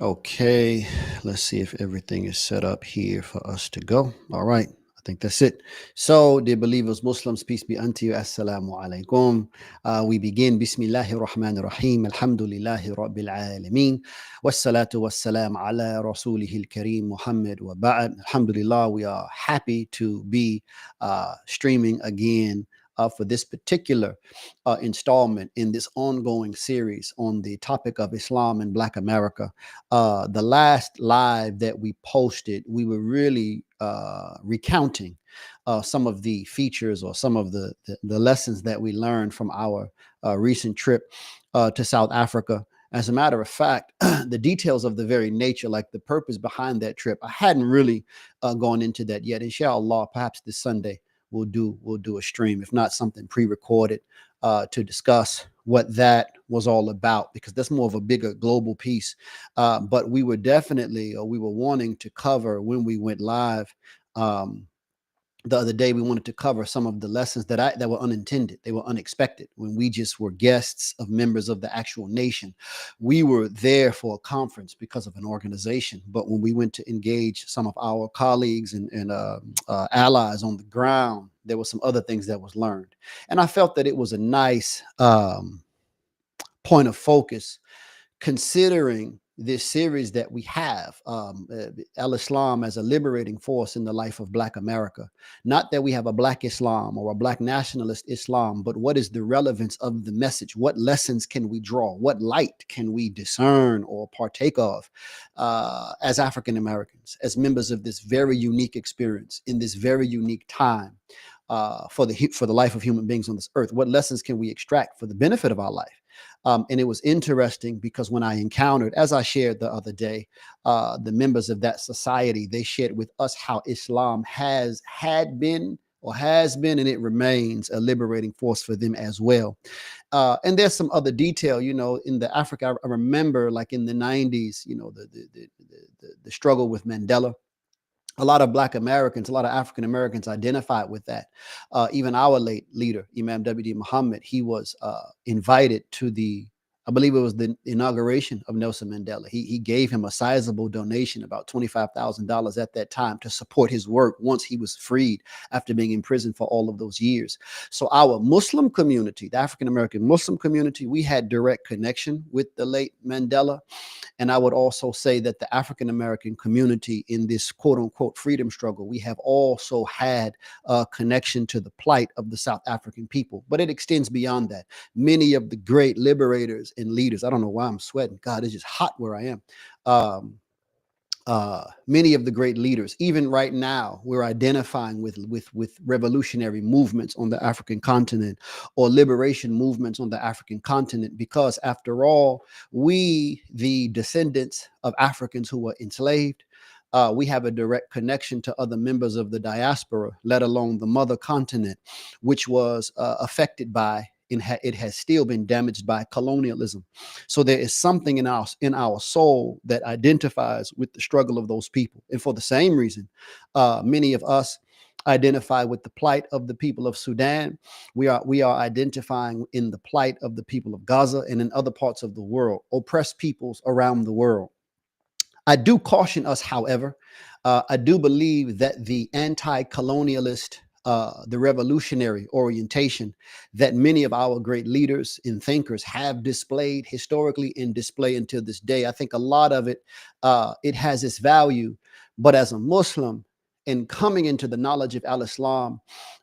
Okay, let's see if everything is set up here for us to go. All right, I think that's it. So, dear believers, Muslims, peace be unto you. Assalamu alaikum. We begin. Bismillahir Rahmanir Rahim. Alhamdulillahi Rabbil Alameen. Wassalatu wassalam ala Rasulihil Kareem Muhammad wa ba'd. Alhamdulillah, we are happy to be streaming again for this particular installment in this ongoing series on the topic of Islam in Black America. The last live that we posted, we were really recounting some of the features or some of the lessons that we learned from our recent trip to South Africa. As a matter of fact, the details of the very nature, like the purpose behind that trip, I hadn't really gone into that yet. Inshallah, perhaps this Sunday we'll do a stream, if not something pre-recorded, to discuss what that was all about, because that's more of a bigger global piece. But we were definitely, or we were wanting to cover when we went live. The other day, we wanted to cover some of the lessons that were unintended. They were unexpected when we just were guests of members of the actual nation. We were there for a conference because of an organization, but when we went to engage some of our colleagues and allies on the ground, there were some other things that was learned, and I felt that it was a nice point of focus, considering this series that we have, al-Islam as a liberating force in the life of Black America. Not that we have a Black Islam or a Black nationalist Islam, but what is the relevance of the message? What lessons can we draw? What light can we discern or partake of as African Americans, as members of this very unique experience in this very unique time for the life of human beings on this earth? What lessons can we extract for the benefit of our life? And it was interesting because when I encountered, as I shared the other day, the members of that society, they shared with us how Islam had been, and it remains a liberating force for them as well. And there's some other detail, in the Africa. I remember, like in the 90s, the struggle with Mandela. A lot of Black Americans, a lot of African Americans identified with that. Even our late leader, Imam W.D. Muhammad, he was invited to I believe it was the inauguration of Nelson Mandela. He gave him a sizable donation, about $25,000 at that time, to support his work once he was freed after being in prison for all of those years. So our Muslim community, the African American Muslim community, we had direct connection with the late Mandela. And I would also say that the African American community in this quote unquote freedom struggle, we have also had a connection to the plight of the South African people. But it extends beyond that. Many of the great liberators and leaders, I don't know why I'm sweating. God, it's just hot where I am. Many of the great leaders, even right now, we're identifying with revolutionary movements on the African continent or liberation movements on the African continent, because after all, we, the descendants of Africans who were enslaved, we have a direct connection to other members of the diaspora, let alone the mother continent, which was affected by, it has still been damaged by colonialism. So there is something in our soul that identifies with the struggle of those people. And for the same reason, many of us identify with the plight of the people of Sudan. We are identifying in the plight of the people of Gaza and in other parts of the world, oppressed peoples around the world. I do caution us, however. I do believe that the anti-colonialist, the revolutionary orientation that many of our great leaders and thinkers have displayed historically and display until this day, I think a lot of it, it has its value. But as a Muslim, and coming into the knowledge of al-Islam,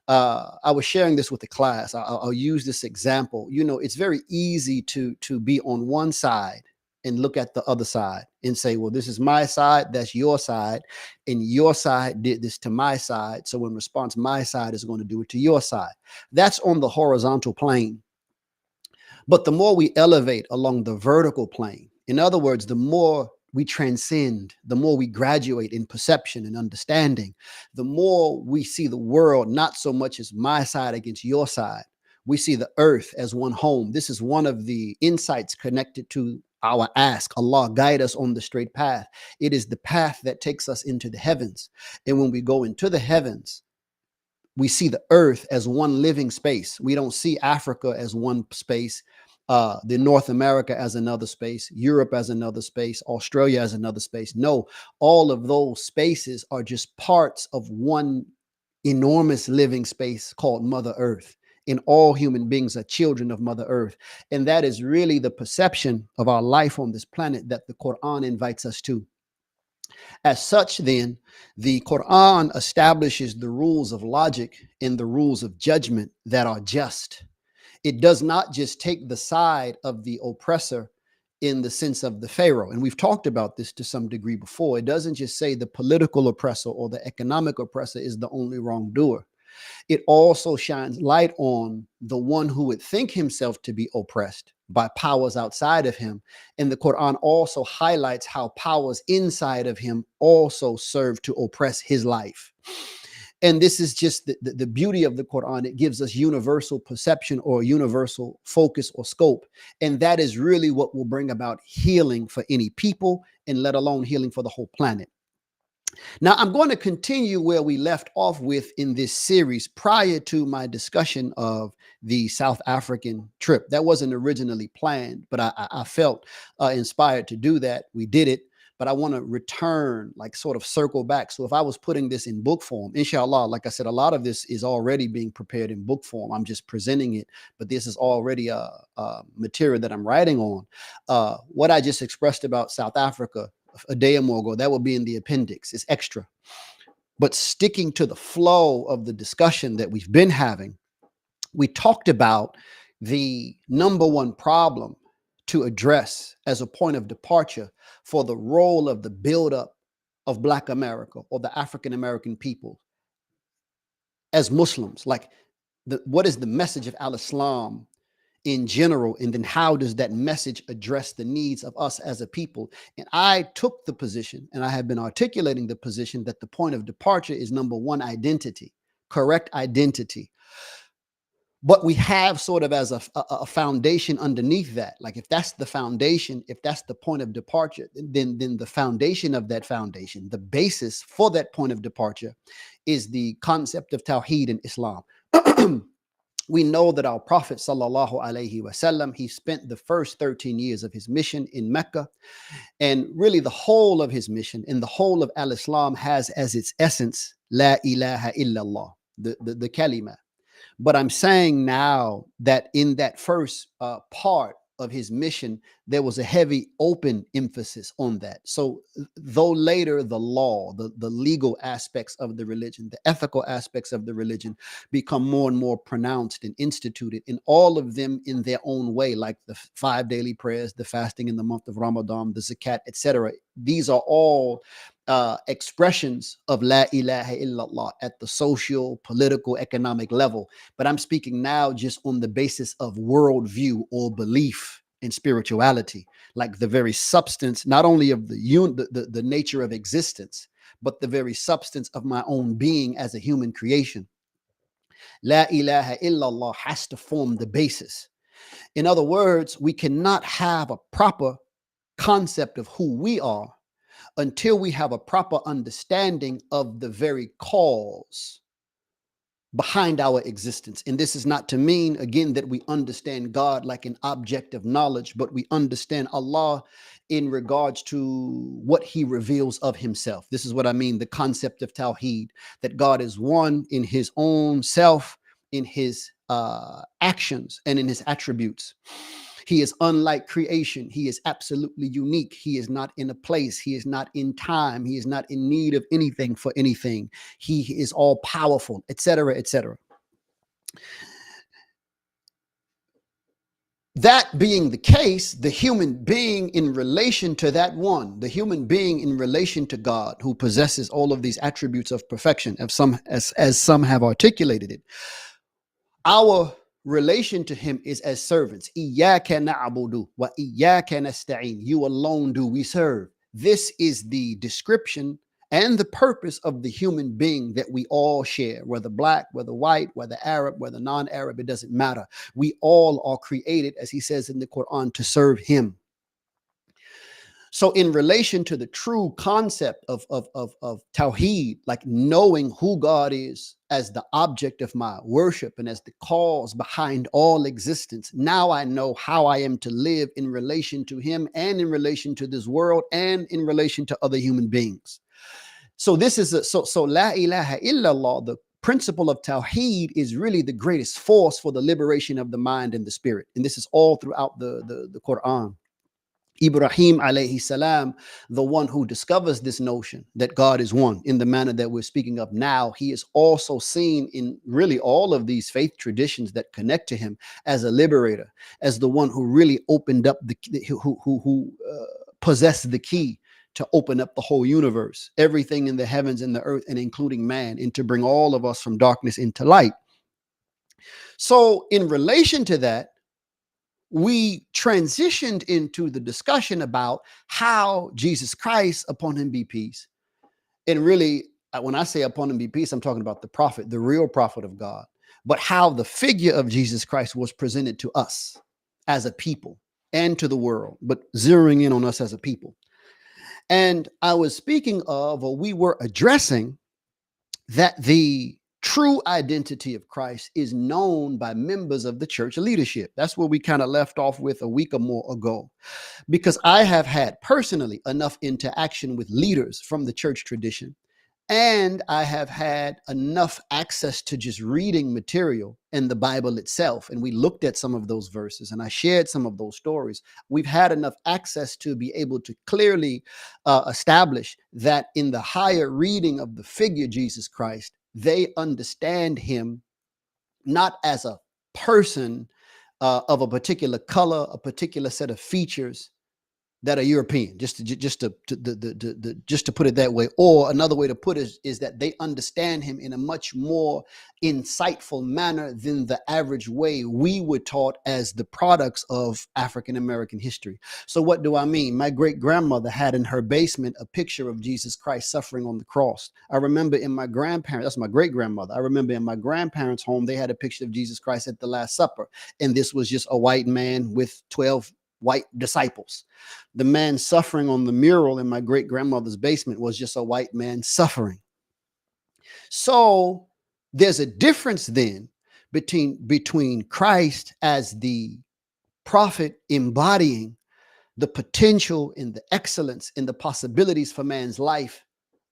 I was sharing this with the class. I'll use this example. It's very easy to be on one side and look at the other side and say, well, this is my side, that's your side, and your side did this to my side. So in response, my side is going to do it to your side. That's on the horizontal plane. But the more we elevate along the vertical plane, in other words, the more we transcend, the more we graduate in perception and understanding, the more we see the world not so much as my side against your side. We see the earth as one home. This is one of the insights connected to our ask. Allah, guide us on the straight path. It is the path that takes us into the heavens. And when we go into the heavens, we see the earth as one living space. We don't see Africa as one space the North America as another space, Europe as another space, Australia as another space. No, all of those spaces are just parts of one enormous living space called Mother Earth. And all human beings are children of Mother Earth. And that is really the perception of our life on this planet that the Qur'an invites us to. As such, then, the Qur'an establishes the rules of logic and the rules of judgment that are just. It does not just take the side of the oppressor in the sense of the Pharaoh. And we've talked about this to some degree before. It doesn't just say the political oppressor or the economic oppressor is the only wrongdoer. It also shines light on the one who would think himself to be oppressed by powers outside of him. And the Quran also highlights how powers inside of him also serve to oppress his life. And this is just the beauty of the Quran. It gives us universal perception or universal focus or scope. And that is really what will bring about healing for any people, and let alone healing for the whole planet. Now, I'm going to continue where we left off with in this series prior to my discussion of the South African trip. That wasn't originally planned, but I felt inspired to do that. We did it, but I want to return, like sort of circle back. So if I was putting this in book form, inshallah, like I said, a lot of this is already being prepared in book form. I'm just presenting it, but this is already a material that I'm writing on. What I just expressed about South Africa a day or more ago, that will be in the appendix. It's extra. But sticking to the flow of the discussion that we've been having, we talked about the number one problem to address as a point of departure for the role of the buildup of Black America or the African American people as Muslims. Like, what is the message of al-Islam in general, and then how does that message address the needs of us as a people? And I took the position, and I have been articulating the position, that the point of departure is number one, identity, correct identity. But we have sort of as a foundation underneath that. Like, if that's the foundation, if that's the point of departure, then the foundation of that foundation, the basis for that point of departure, is the concept of Tawhid in Islam. We know that our Prophet sallallahu alaihi wasallam, he spent the first 13 years of his mission in Mecca, and really the whole of his mission and the whole of al-Islam has as its essence La ilaha illallah, the kalima. But I'm saying now that in that first part of his mission, there was a heavy open emphasis on that. So though later the law, the legal aspects of the religion, the ethical aspects of the religion become more and more pronounced and instituted, in all of them in their own way, like the 5 daily prayers, the fasting in the month of Ramadan, the zakat, etc. These are all expressions of La ilaha illallah at the social, political, economic level. But I'm speaking now just on the basis of worldview or belief in spirituality, like the very substance, not only of the nature of existence, but the very substance of my own being as a human creation. La ilaha illallah has to form the basis. In other words, we cannot have a proper concept of who we are until we have a proper understanding of the very cause behind our existence. And this is not to mean, again, that we understand God like an object of knowledge, but we understand Allah in regards to what he reveals of himself. This is what I mean, the concept of Tawhid, that God is one in his own self, in his actions, and in his attributes. He is unlike creation. He is absolutely unique. He is not in a place. He is not in time. He is not in need of anything for anything. He is all powerful, etc., etc. That being the case, the human being in relation to that one, the human being in relation to God, who possesses all of these attributes of perfection, as some have articulated it, our relation to him is as servants. Iyyaka na'budu wa iyyaka nasta'in. You alone do we serve. This is the description and the purpose of the human being that we all share, whether Black, whether white, whether Arab, whether non-Arab, it doesn't matter. We all are created, as he says in the Quran, to serve him. So in relation to the true concept of Tawhid, like knowing who God is as the object of my worship and as the cause behind all existence, now I know how I am to live in relation to him and in relation to this world and in relation to other human beings. So this is so La ilaha illallah, the principle of Tawhid, is really the greatest force for the liberation of the mind and the spirit. And this is all throughout the Qur'an. Ibrahim alayhi salam, the one who discovers this notion that God is one in the manner that we're speaking of now, he is also seen in really all of these faith traditions that connect to him as a liberator, as the one who really opened up who possessed the key to open up the whole universe, everything in the heavens and the earth, and including man, and to bring all of us from darkness into light. So in relation to that, we transitioned into the discussion about how Jesus Christ, upon him be peace, and really, when I say upon him be peace, I'm talking about the prophet, the real prophet of God, but how the figure of Jesus Christ was presented to us as a people and to the world, but zeroing in on us as a people. And I was speaking of, or we were addressing, that the true identity of Christ is known by members of the church leadership. That's where we kind of left off with a week or more ago, because I have had personally enough interaction with leaders from the church tradition, and I have had enough access to just reading material in the Bible itself. And we looked at some of those verses and I shared some of those stories. We've had enough access to be able to clearly establish that in the higher reading of the figure Jesus Christ, they understand him not as a person of a particular color, a particular set of features that are European, just to put it that way. Or another way to put it is that they understand him in a much more insightful manner than the average way we were taught as the products of African American history. So what do I mean? My great grandmother had in her basement a picture of Jesus Christ suffering on the cross. I remember in my grandparents, that's my great grandmother, I remember in my grandparents' home, they had a picture of Jesus Christ at the Last Supper. And this was just a white man with 12 white disciples. The man suffering on the mural in my great grandmother's basement was just a white man suffering. So there's a difference then between Christ as the prophet embodying the potential and the excellence and the possibilities for man's life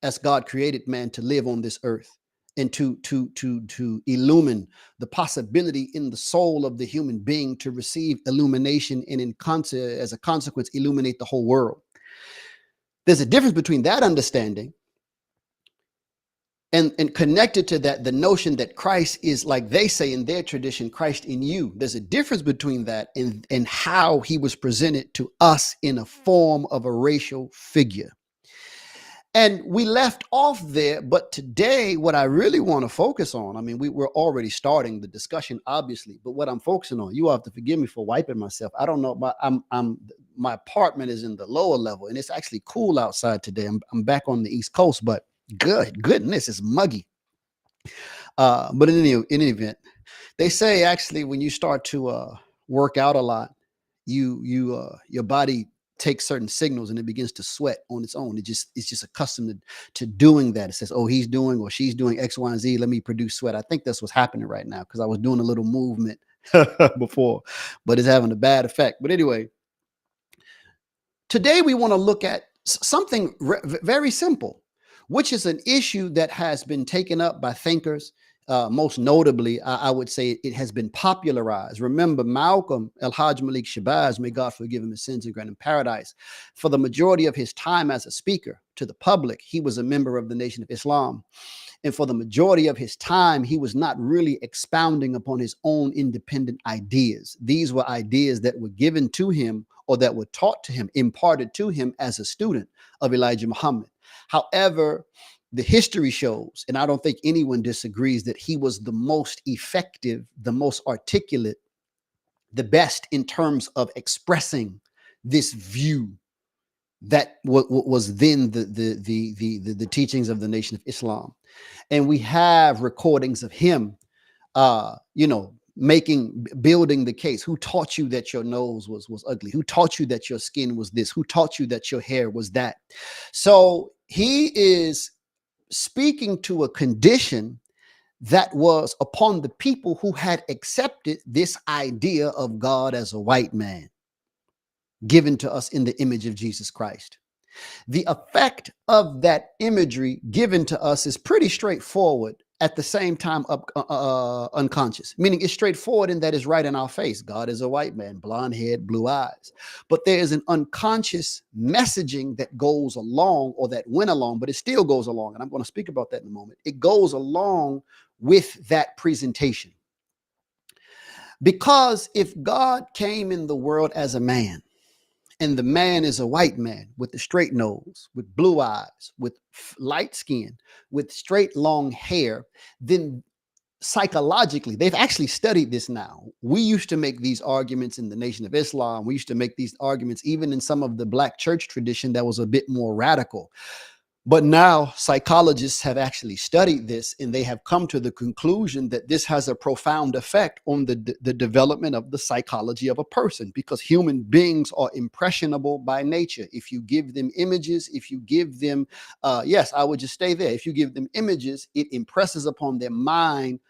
as God created man to live on this earth, and to illumine the possibility in the soul of the human being to receive illumination and as a consequence illuminate the whole world. There's a difference between that understanding and connected to that, the notion that Christ is, like they say in their tradition, Christ in you. There's a difference between that and how he was presented to us in a form of a racial figure. And we left off there, but today, what I really want to focus on, I mean, we're already starting the discussion, obviously, but what I'm focusing on, you have to forgive me for wiping myself. I don't know, but my apartment is in the lower level, and it's actually cool outside today. I'm back on the East Coast, but goodness, it's muggy. But in any event, they say actually when you start to work out a lot, your body takes certain signals and it begins to sweat on its own. It's just accustomed to doing that. It says, oh, he's doing or she's doing X, Y, and Z. Let me produce sweat. I think that's what's happening right now because I was doing a little movement before, but it's having a bad effect. But anyway, today we want to look at something very simple, which is an issue that has been taken up by thinkers. Most notably, I would say it has been popularized. Remember, Malcolm El-Hajj Malik Shabazz, may God forgive him his sins and grant him paradise. For the majority of his time as a speaker to the public, he was a member of the Nation of Islam. And for the majority of his time, he was not really expounding upon his own independent ideas. These were ideas that were given to him or that were taught to him, imparted to him as a student of Elijah Muhammad. However, the history shows, and I don't think anyone disagrees, that he was the most effective, the most articulate, the best in terms of expressing this view that was then the teachings of the Nation of Islam. And we have recordings of him, building the case? Who taught you that your nose was ugly? Who taught you that your skin was this? Who taught you that your hair was that? So he is speaking to a condition that was upon the people who had accepted this idea of God as a white man given to us in the image of Jesus Christ. The effect of that imagery given to us is pretty straightforward, at the same time unconscious, meaning it's straightforward in that it's right in our face. God is a white man, blonde head, blue eyes. But there is an unconscious messaging that goes along, or that went along, but it still goes along. And I'm going to speak about that in a moment. It goes along with that presentation. Because if God came in the world as a man, and the man is a white man with a straight nose, with blue eyes, with light skin, with straight long hair, then psychologically, they've actually studied this now. We used to make these arguments in the Nation of Islam. We used to make these arguments even in some of the black church tradition that was a bit more radical. But now psychologists have actually studied this, and they have come to the conclusion that this has a profound effect on the development of the psychology of a person, because human beings are impressionable by nature. If you give them images, if you give them, yes, I would just stay there. If you give them images, it impresses upon their mind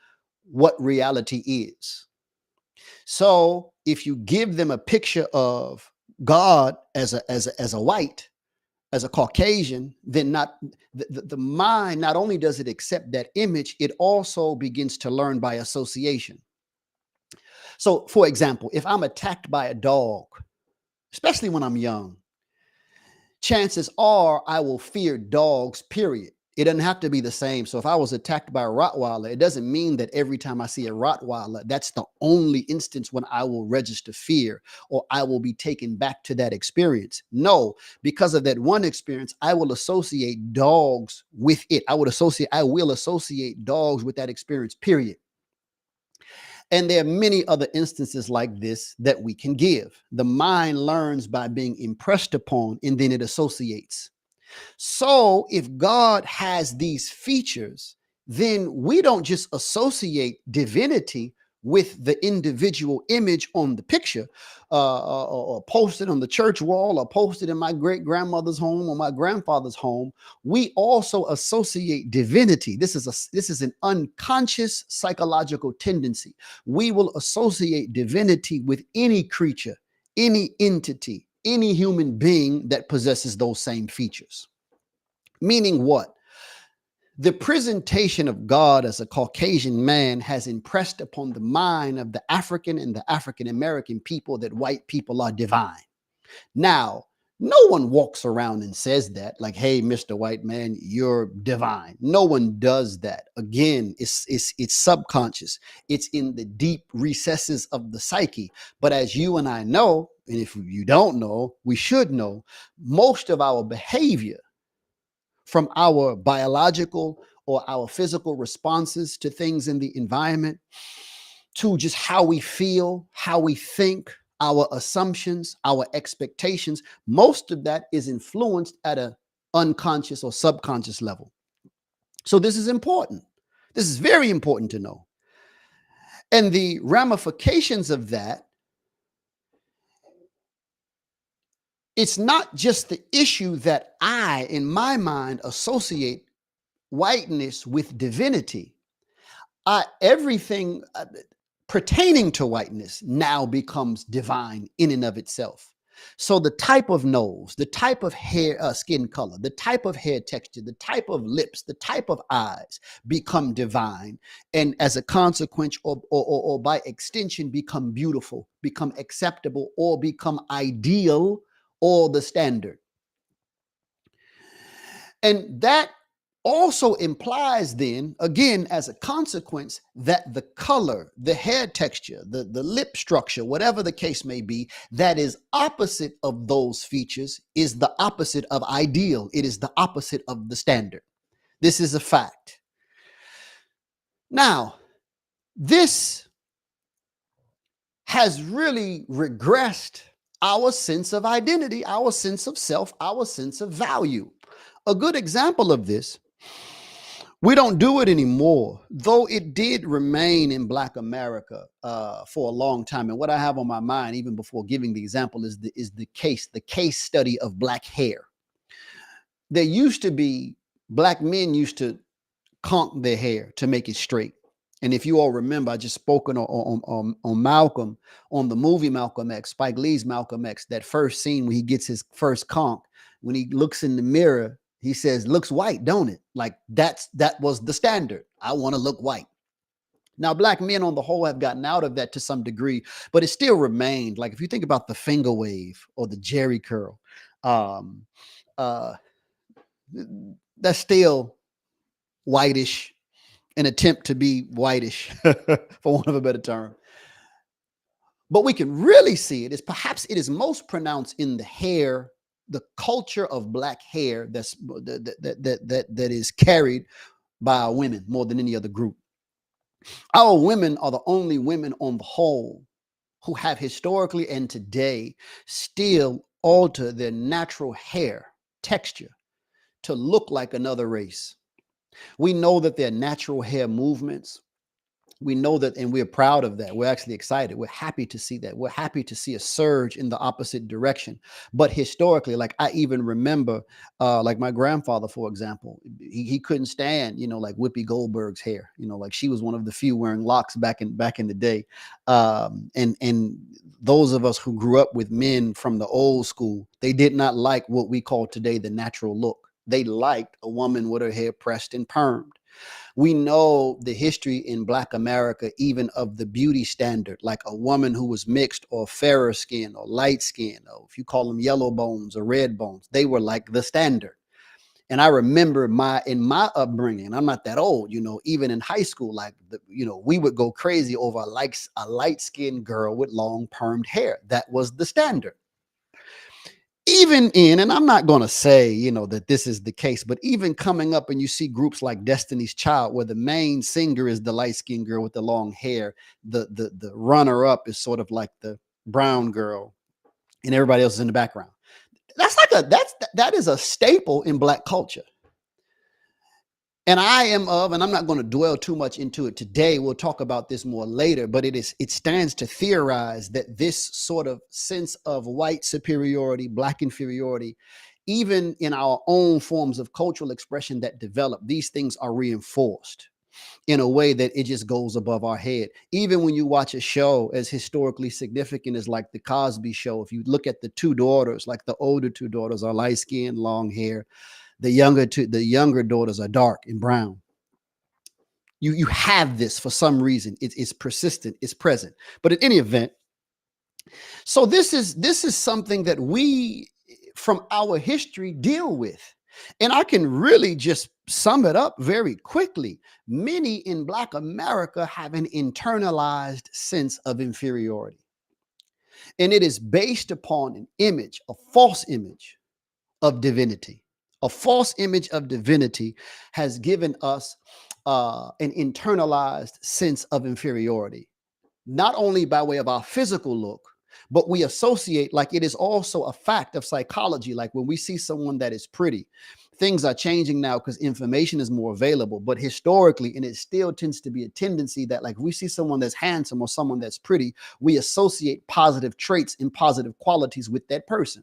what reality is. So if you give them a picture of God as a white, as a Caucasian, then the mind, not only does it accept that image, it also begins to learn by association. So, for example, if I'm attacked by a dog, especially when I'm young, chances are I will fear dogs, period. It doesn't have to be the same. So if I was attacked by a Rottweiler, it doesn't mean that every time I see a Rottweiler, that's the only instance when I will register fear or I will be taken back to that experience. No, because of that one experience, I will associate dogs with it. I will associate dogs with that experience, period. And there are many other instances like this that we can give. The mind learns by being impressed upon, and then it associates. So if God has these features, then we don't just associate divinity with the individual image on the picture, or posted on the church wall, or posted in my great grandmother's home or my grandfather's home. We also associate divinity. This is an unconscious psychological tendency. We will associate divinity with any creature, any entity, any human being that possesses those same features. Meaning what? The presentation of God as a Caucasian man has impressed upon the mind of the African and the African American people that white people are divine. Now, no one walks around and says that, like, hey, Mr. White Man, you're divine. No one does that. Again, it's subconscious. It's in the deep recesses of the psyche. But as you and I know, and if you don't know, we should know, most of our behavior, from our biological or our physical responses to things in the environment, to just how we feel, how we think, our assumptions, our expectations, most of that is influenced at an unconscious or subconscious level. So this is important. This is very important to know. And the ramifications of that, it's not just the issue that I, in my mind, associate whiteness with divinity. Everything pertaining to whiteness now becomes divine in and of itself. So the type of nose, the type of hair, skin color, the type of hair texture, the type of lips, the type of eyes become divine, and as a consequence, or by extension, become beautiful, become acceptable, or become ideal, or the standard. And that also implies then, again, as a consequence, that the color, the hair texture, the lip structure, whatever the case may be, that is opposite of those features is the opposite of ideal. It is the opposite of the standard. This is a fact. Now, this has really regressed our sense of identity, our sense of self, our sense of value. A good example of this We don't do it anymore, though it did remain in Black America for a long time. And what I have on my mind, even before giving the example, is the case study of black hair. There used to be black men used to conk their hair to make it straight. And if you all remember, I just spoken on Malcolm, on the movie Malcolm X, Spike Lee's Malcolm X, that first scene when he gets his first conk, when he looks in the mirror, he says, looks white, don't it? Like that was the standard. I want to look white. Now, black men on the whole have gotten out of that to some degree, but it still remained. Like if you think about the finger wave or the Jerry curl, um, uh, that's still whitish, an attempt to be whitish, for want of a better term. But we can really see it is perhaps it is most pronounced in the hair, the culture of black hair that is carried by our women more than any other group. Our women are the only women on the whole who have historically and today still alter their natural hair texture to look like another race. We know that their natural hair movements, we know that, and we're proud of that. We're actually excited. We're happy to see that. We're happy to see a surge in the opposite direction. But historically, like I even remember, like my grandfather, for example, he couldn't stand, like Whoopi Goldberg's hair. Like she was one of the few wearing locks back in the day. And those of us who grew up with men from the old school, they did not like what we call today the natural look. They liked a woman with her hair pressed and permed. We know the history in Black America, even of the beauty standard, like a woman who was mixed or fairer skin or light skin, or if you call them yellow bones or red bones, they were like the standard. And I remember in my upbringing, I'm not that old, even in high school, like, we would go crazy over a light skinned girl with long permed hair. That was the standard. Even in, and I'm not going to say, that this is the case, but even coming up and you see groups like Destiny's Child, where the main singer is the light-skinned girl with the long hair, the runner-up is sort of like the brown girl, and everybody else is in the background. That is a staple in Black culture. And I'm not going to dwell too much into it today. We'll talk about this more later, but it stands to theorize that this sort of sense of white superiority, Black inferiority, even in our own forms of cultural expression that develop, these things are reinforced in a way that it just goes above our head. Even when you watch a show as historically significant as like the Cosby Show, if you look at the two daughters, like the older two daughters are light skinned, long hair. The younger daughters are dark and brown. You have this for some reason. It's persistent. It's present. But in any event, so this is something that we, from our history, deal with. And I can really just sum it up very quickly. Many in Black America have an internalized sense of inferiority. And it is based upon an image, a false image of divinity. A false image of divinity has given us an internalized sense of inferiority, not only by way of our physical look, but we associate, like it is also a fact of psychology. Like when we see someone that is pretty, things are changing now because information is more available. But historically, and it still tends to be a tendency that like we see someone that's handsome or someone that's pretty, we associate positive traits and positive qualities with that person,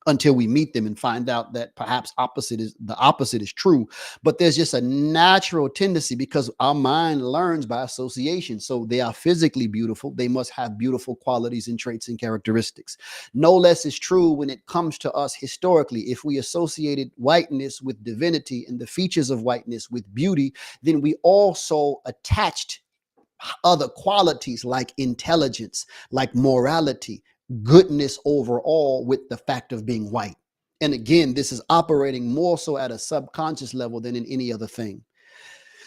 until we meet them and find out that perhaps the opposite is true. But there's just a natural tendency because our mind learns by association. So they are physically beautiful. They must have beautiful qualities and traits and characteristics. No less is true when it comes to us historically. If we associated whiteness with divinity and the features of whiteness with beauty, then we also attached other qualities like intelligence, like morality, goodness overall with the fact of being white. And again, this is operating more so at a subconscious level than in any other thing.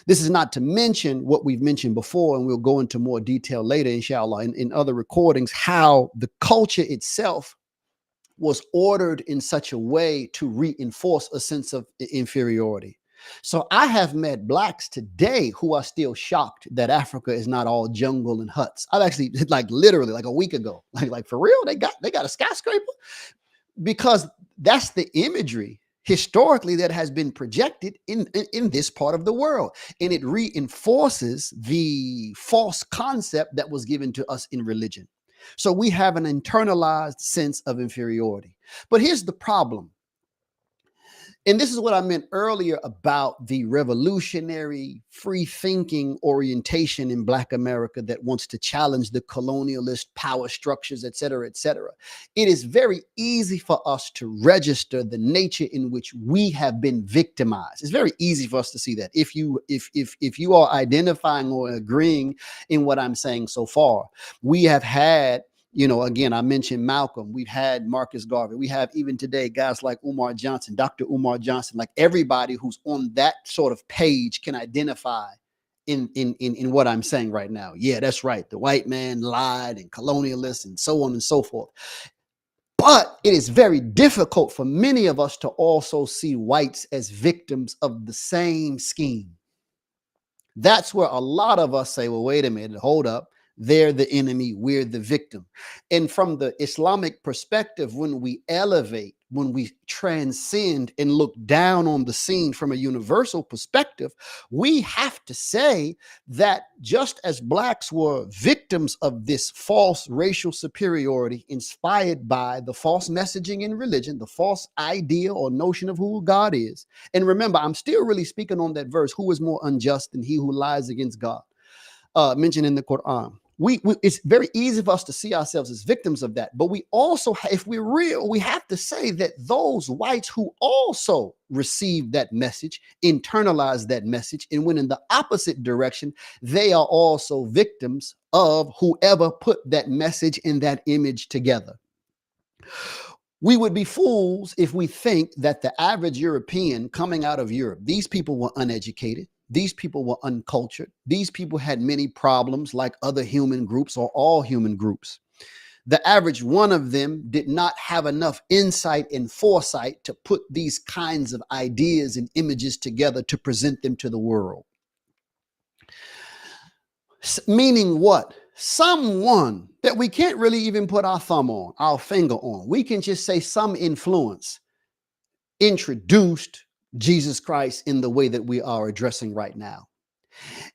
This is not to mention what we've mentioned before, and we'll go into more detail later, inshallah, in other recordings, how the culture itself was ordered in such a way to reinforce a sense of inferiority. So I have met Blacks today who are still shocked that Africa is not all jungle and huts. I've actually, like literally like a week ago, like for real, they got a skyscraper, because that's the imagery historically that has been projected in this part of the world. And it reinforces the false concept that was given to us in religion. So we have an internalized sense of inferiority. But here's the problem. And this is what I meant earlier about the revolutionary, free thinking orientation in Black America that wants to challenge the colonialist power structures, et cetera, et cetera. It is very easy for us to register the nature in which we have been victimized. It's very easy for us to see that. If you are identifying or agreeing in what I'm saying so far, we have had, again, I mentioned Malcolm. We've had Marcus Garvey. We have even today guys like Umar Johnson, Dr. Umar Johnson. Like everybody who's on that sort of page can identify in what I'm saying right now. Yeah, that's right. The white man lied and colonialists and so on and so forth. But it is very difficult for many of us to also see whites as victims of the same scheme. That's where a lot of us say, well, wait a minute, hold up. They're the enemy, we're the victim. And from the Islamic perspective, when we elevate, when we transcend and look down on the scene from a universal perspective, we have to say that just as Blacks were victims of this false racial superiority inspired by the false messaging in religion, the false idea or notion of who God is. And remember, I'm still really speaking on that verse, who is more unjust than he who lies against God, mentioned in the Qur'an. It's very easy for us to see ourselves as victims of that. But we also, if we're real, we have to say that those whites who also received that message, internalized that message, and went in the opposite direction, they are also victims of whoever put that message and that image together. We would be fools if we think that the average European coming out of Europe, these people were uneducated. These people were uncultured. These people had many problems like other human groups or all human groups. The average one of them did not have enough insight and foresight to put these kinds of ideas and images together to present them to the world. Meaning what? Someone that we can't really even put our thumb on, our finger on. We can just say some influence introduced Jesus Christ in the way that we are addressing right now.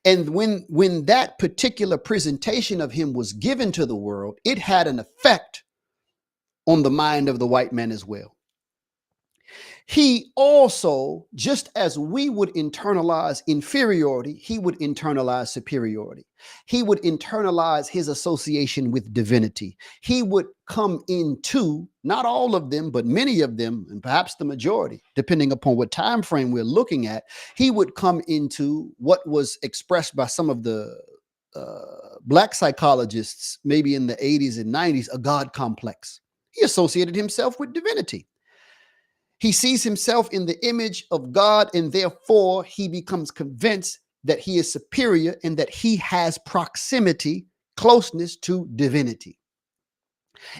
And when that particular presentation of him was given to the world, it had an effect on the mind of the white man as well. He also, just as we would internalize inferiority, he would internalize superiority. He would internalize his association with divinity. He would come into, not all of them, but many of them, and perhaps the majority, depending upon what time frame we're looking at, he would come into what was expressed by some of the Black psychologists, maybe in the 80s and 90s, a God complex. He associated himself with divinity. He sees himself in the image of God, and therefore he becomes convinced that he is superior and that he has proximity, closeness to divinity.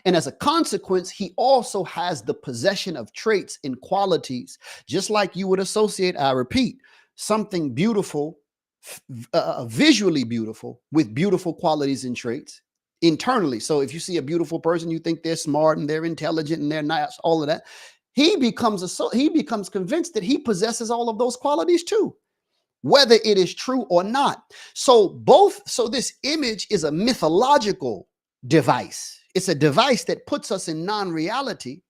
And as a consequence, he also has the possession of traits and qualities, just like you would associate, I repeat, something beautiful, visually beautiful, with beautiful qualities and traits internally. So if you see a beautiful person, you think they're smart and they're intelligent and they're nice, all of that. He becomes convinced that he possesses all of those qualities too, whether it is true or not. So this image is a mythological device. It's a device that puts us in non-reality,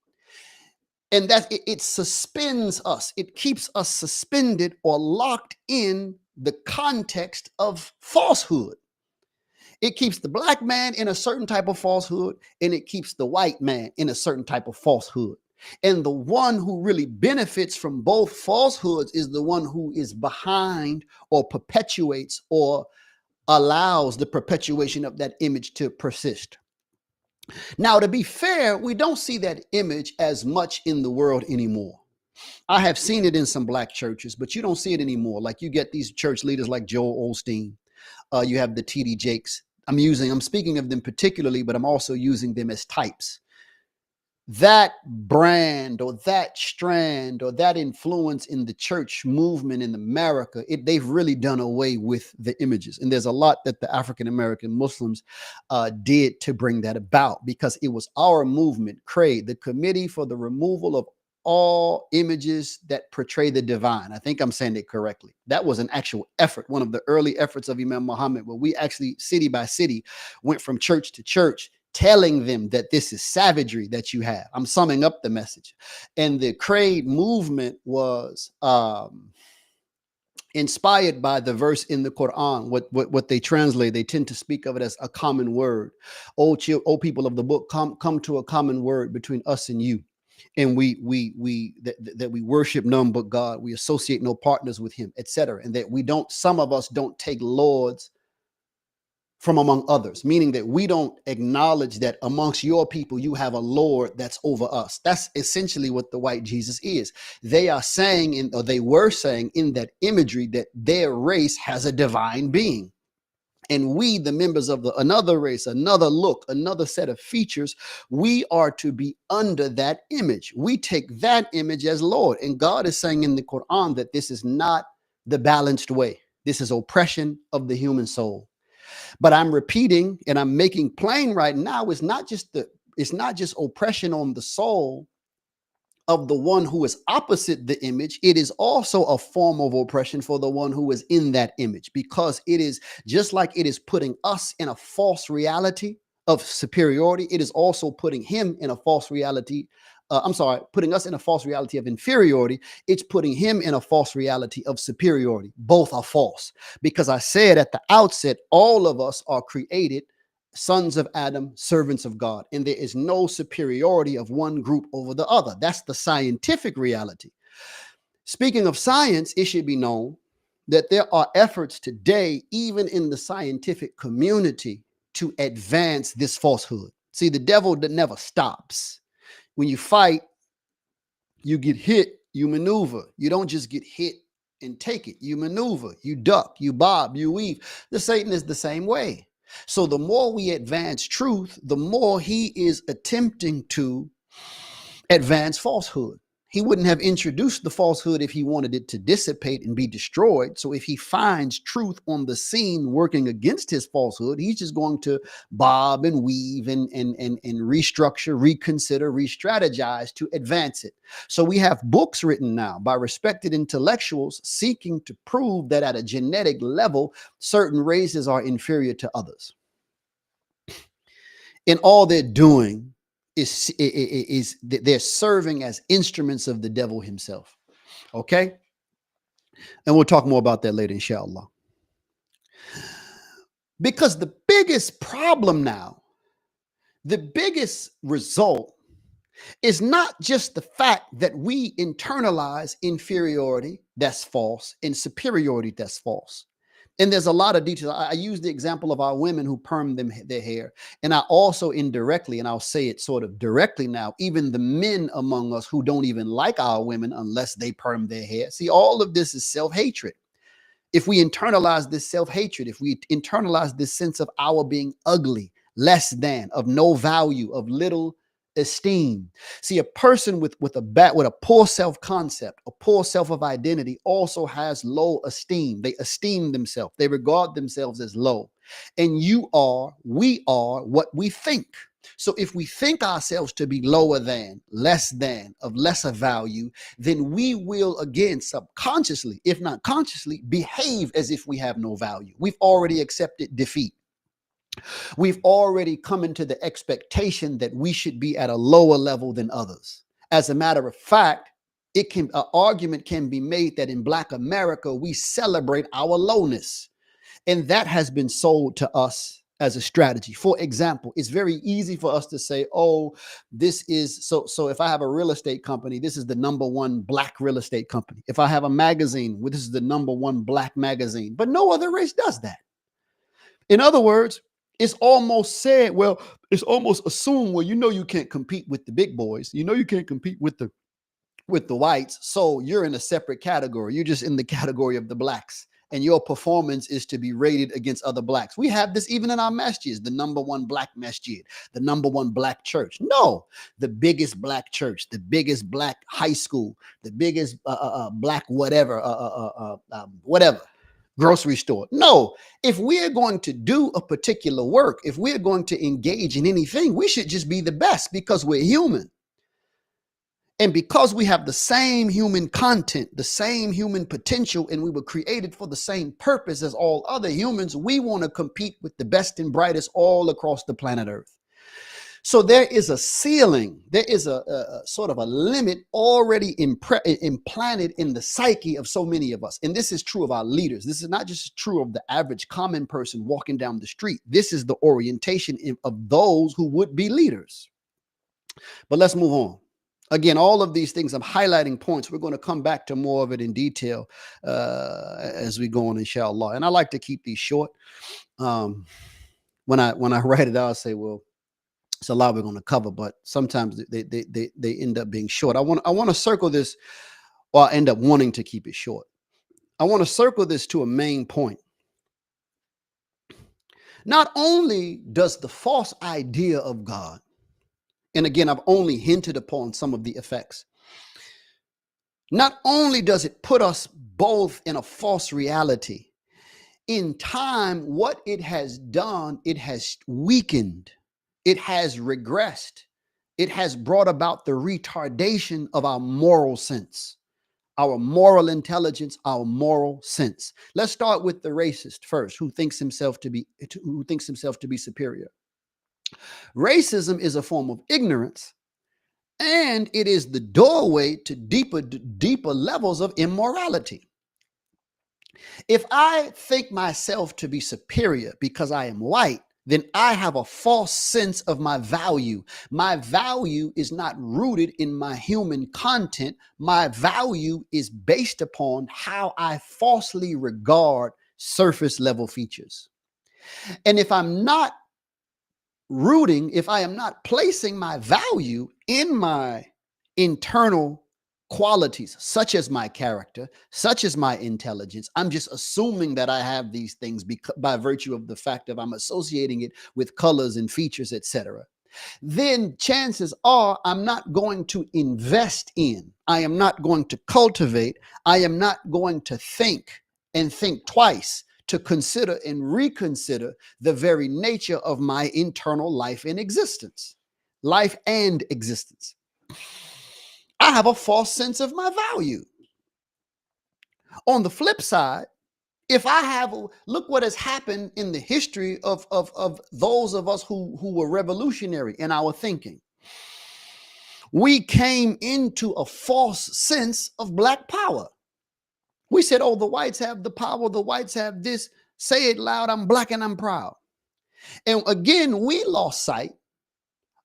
and that it suspends us. It keeps us suspended or locked in the context of falsehood. It keeps the Black man in a certain type of falsehood, and it keeps the white man in a certain type of falsehood. And the one who really benefits from both falsehoods is the one who is behind or perpetuates or allows the perpetuation of that image to persist. Now, to be fair, we don't see that image as much in the world anymore. I have seen it in some Black churches, but you don't see it anymore. Like you get these church leaders like Joel Osteen. You have the T.D. Jakes. I'm speaking of them particularly, but I'm also using them as types. That brand or that strand or that influence in the church movement in America, they've really done away with the images. And there's a lot that the African-American Muslims did to bring that about, because it was our movement, CRAE, the Committee for the Removal of all images that portray the divine. I think I'm saying it correctly. That was an actual effort, one of the early efforts of Imam Muhammad, where we actually, city by city, went from church to church, telling them that this is savagery that you have. I'm summing up the message. And the Crade movement was inspired by the verse in the Qur'an. What they translate, they tend to speak of it as a common word. O people of the book, come to a common word between us and you. And that we worship none but God, we associate no partners with him, etc. And that some of us don't take lords from among others, meaning that we don't acknowledge that amongst your people you have a Lord that's over us. That's essentially what the white Jesus is. They are saying, or they were saying in that imagery, that their race has a divine being. And we, the members of another race, another look, another set of features, we are to be under that image. We take that image as Lord. And God is saying in the Quran that this is not the balanced way. This is oppression of the human soul. But I'm repeating and I'm making plain right now, it's not just oppression on the soul of the one who is opposite the image. It is also a form of oppression for the one who is in that image, because it is just like it is putting us in a false reality of superiority. It is also putting him in a false reality. Putting us in a false reality of inferiority. It's putting him in a false reality of superiority. Both are false, because I said at the outset, all of us are created sons of Adam, servants of God, and there is no superiority of one group over the other. That's the scientific reality. Speaking of science, it should be known that there are efforts today, even in the scientific community, to advance this falsehood. See, the devil never stops. When you fight, you get hit, you maneuver. You don't just get hit and take it. You maneuver, you duck, you bob, you weave. The Satan is the same way. So the more we advance truth, the more he is attempting to advance falsehood. He wouldn't have introduced the falsehood if he wanted it to dissipate and be destroyed. So if he finds truth on the scene working against his falsehood, he's just going to bob and weave and restructure, reconsider, re-strategize to advance it. So we have books written now by respected intellectuals seeking to prove that at a genetic level, certain races are inferior to others. And all they're doing is they're serving as instruments of the devil himself. Okay? And we'll talk more about that later, inshallah. Because the biggest problem now, the biggest result is not just the fact that we internalize inferiority, that's false, and superiority, that's false. And there's a lot of details. I use the example of our women who perm their hair. And I also indirectly, and I'll say it sort of directly now, even the men among us who don't even like our women unless they perm their hair. See, all of this is self-hatred. If we internalize this self-hatred, if we internalize this sense of our being ugly, less than, of no value, of little esteem. See, a person with a poor self-concept, a poor self of identity, also has low esteem. They esteem themselves. They regard themselves as low. And we are what we think. So if we think ourselves to be lower than, less than, of lesser value, then we will again subconsciously, if not consciously, behave as if we have no value. We've already accepted defeat. We've already come into the expectation that we should be at a lower level than others. As a matter of fact, an argument can be made that in Black America, we celebrate our lowness. And that has been sold to us as a strategy. For example, it's very easy for us to say, oh, this is so if I have a real estate company, this is the #1 Black real estate company. If I have a magazine, well, this is the #1 Black magazine. But no other race does that. In other words, it's almost said, well, it's almost assumed, well, you can't compete with the big boys. You can't compete with the whites. So you're in a separate category. You're just in the category of the blacks. And your performance is to be rated against other blacks. We have this even in our masjids, the #1 Black masjid, the #1 Black church. No, the biggest Black church, the biggest Black high school, the biggest Black whatever, whatever. Grocery store. No, if we're going to do a particular work, if we're going to engage in anything, we should just be the best because we're human. And because we have the same human content, the same human potential, and we were created for the same purpose as all other humans, we want to compete with the best and brightest all across the planet Earth. So there is a ceiling, there is a sort of a limit already implanted in the psyche of so many of us. And this is true of our leaders. This is not just true of the average common person walking down the street. This is the orientation of those who would be leaders. But let's move on. Again, all of these things, I'm highlighting points. We're going to come back to more of it in detail as we go on, inshallah. And I like to keep these short. When I write it out, I say, well, it's a lot we're going to cover, but sometimes they end up being short. I want to circle this, or I end up wanting to keep it short. I want to circle this to a main point. Not only does the false idea of God, and again, I've only hinted upon some of the effects. Not only does it put us both in a false reality, in time, what it has done, it has weakened, it has regressed, it has brought about the retardation of our moral sense, our moral intelligence, our moral sense. Let's start with the racist first, who thinks himself to be superior. Racism is a form of ignorance, and it is the doorway to deeper levels of immorality. If I think myself to be superior because I am white, then I have a false sense of my value. My value is not rooted in my human content. My value is based upon how I falsely regard surface level features. And if I'm not if I am not placing my value in my internal qualities, such as my character, such as my intelligence, I'm just assuming that I have these things by virtue of the fact of I'm associating it with colors and features, etc. Then chances are I'm not going to invest in, I am not going to cultivate, I am not going to think and think twice to consider and reconsider the very nature of my internal life and existence. Life and existence. I have a false sense of my value. On the flip side, if I have, look what has happened in the history of those of us who were revolutionary in our thinking. We came into a false sense of black power. We said, oh, the whites have the power, the whites have this. Say it loud, I'm black and I'm proud. And again, we lost sight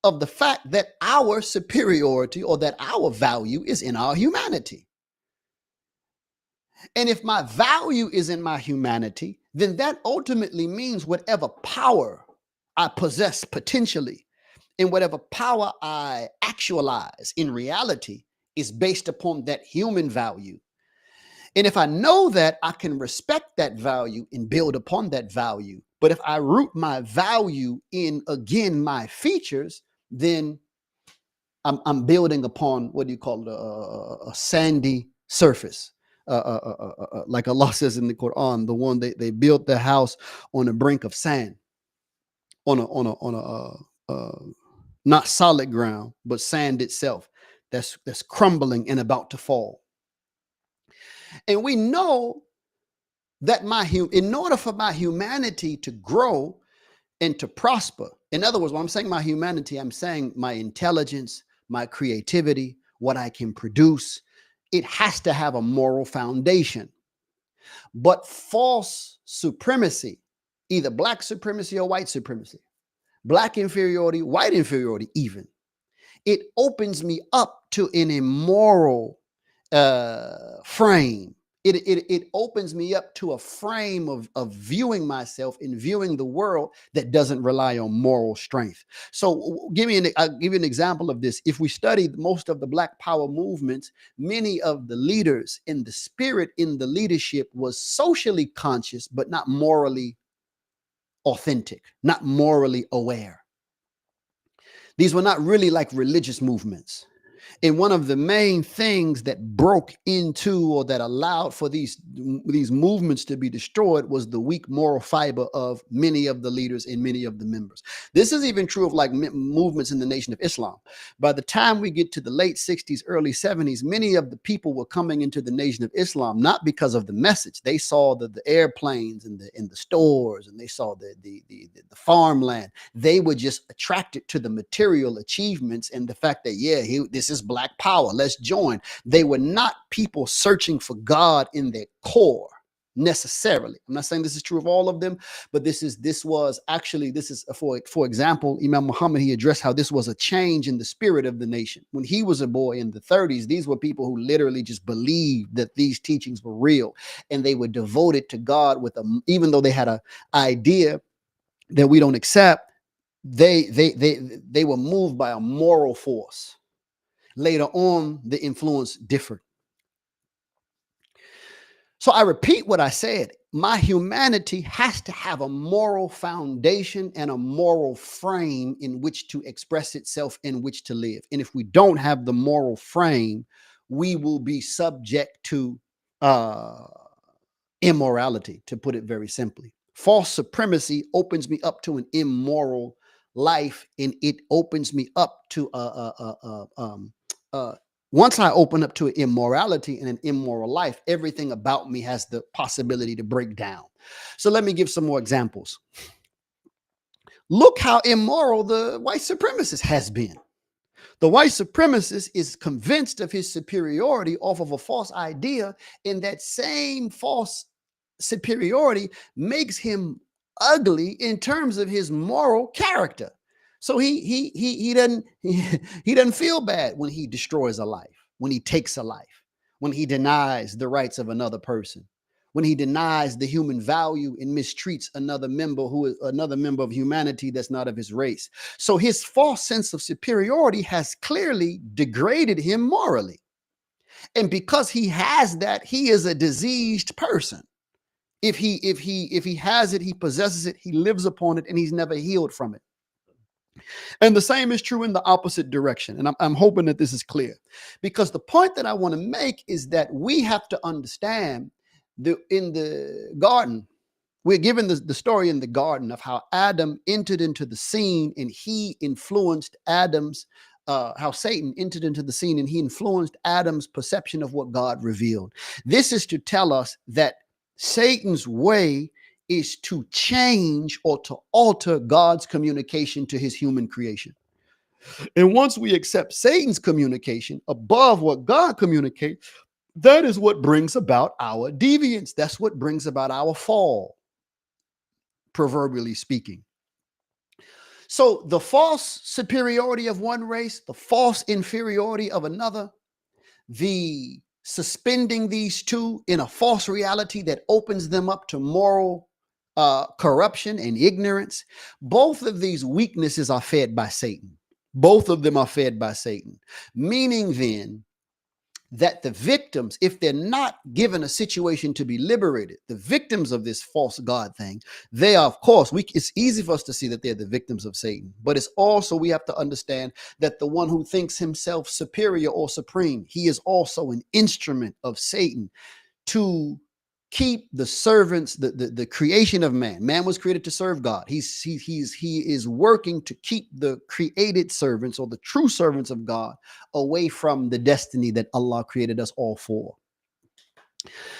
of the fact that our superiority or that our value is in our humanity. And if my value is in my humanity, then that ultimately means whatever power I possess potentially and whatever power I actualize in reality is based upon that human value. And if I know that, I can respect that value and build upon that value. But if I root my value in, again, my features, then I'm building upon, what do you call it, a sandy surface. Like Allah says in the Qur'an, the one they built their house on a brink of sand, on a not solid ground, but sand itself that's crumbling and about to fall. And we know that in order for my humanity to grow and to prosper, in other words, when I'm saying my humanity, I'm saying my intelligence, my creativity, what I can produce, it has to have a moral foundation. But false supremacy, either black supremacy or white supremacy, black inferiority, white inferiority even, it opens me up to an immoral frame. It opens me up to a frame of viewing myself and viewing the world that doesn't rely on moral strength. So I'll give you an example of this. If we study most of the Black Power movements, many of the leaders in the spirit in the leadership was socially conscious, but not morally authentic, not morally aware. These were not really like religious movements. And one of the main things that broke into or that allowed for these movements to be destroyed was the weak moral fiber of many of the leaders and many of the members. This is even true of like movements in the Nation of Islam. By the time we get to the late 60s, early 70s, many of the people were coming into the Nation of Islam not because of the message. They saw the airplanes and the stores, and they saw the farmland. They were just attracted to the material achievements and the fact that, yeah, this is black power, let's join. They were not people searching for God in their core necessarily. I'm not saying this is true of all of them, but this is for example, Imam Muhammad, he addressed how this was a change in the spirit of the nation. When he was a boy in the 30s, these were people who literally just believed that these teachings were real, and they were devoted to God even though they had an idea that we don't accept, they were moved by a moral force. Later on, the influence differed. So I repeat what I said. My humanity has to have a moral foundation and a moral frame in which to express itself, in which to live. And if we don't have the moral frame, we will be subject to immorality, to put it very simply. False supremacy opens me up to an immoral life, and it opens me up to once I open up to immorality and an immoral life, everything about me has the possibility to break down. So let me give some more examples. Look how immoral the white supremacist has been. The white supremacist is convinced of his superiority off of a false idea, and that same false superiority makes him ugly in terms of his moral character. So he doesn't feel bad when he destroys a life, when he takes a life, when he denies the rights of another person, when he denies the human value and mistreats another member of humanity that's not of his race. So his false sense of superiority has clearly degraded him morally. And because he has that, he is a diseased person. If he has it, he possesses it, he lives upon it, and he's never healed from it. And the same is true in the opposite direction. And I'm hoping that this is clear, because the point that I want to make is that we have to understand in the garden, we're given the story in the garden of how Adam entered into the scene and he influenced how Satan entered into the scene and he influenced Adam's perception of what God revealed. This is to tell us that Satan's way is to change or to alter God's communication to his human creation. And once we accept Satan's communication above what God communicates, that is what brings about our deviance. That's what brings about our fall, proverbially speaking. So the false superiority of one race, the false inferiority of another, the suspending these two in a false reality that opens them up to moral corruption and ignorance, both of these weaknesses are fed by Satan. Both of them are fed by Satan, meaning then that the victims, if they're not given a situation to be liberated, the victims of this false God thing, they are, of course, it's easy for us to see that they're the victims of Satan, but it's also, we have to understand that the one who thinks himself superior or supreme, he is also an instrument of Satan to keep the servants, the creation of man. Man was created to serve God. He is working to keep the created servants or the true servants of God away from the destiny that Allah created us all for.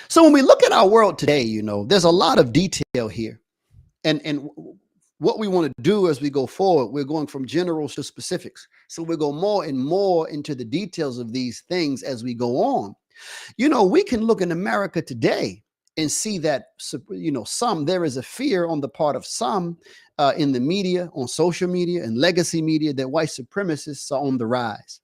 So when we look at our world today, there's a lot of detail here. And what we want to do as we go forward, we're going from generals to specifics. So we go more and more into the details of these things as we go on. We can look in America today and see that, there is a fear on the part of some in the media, on social media and legacy media, that white supremacists are on the rise.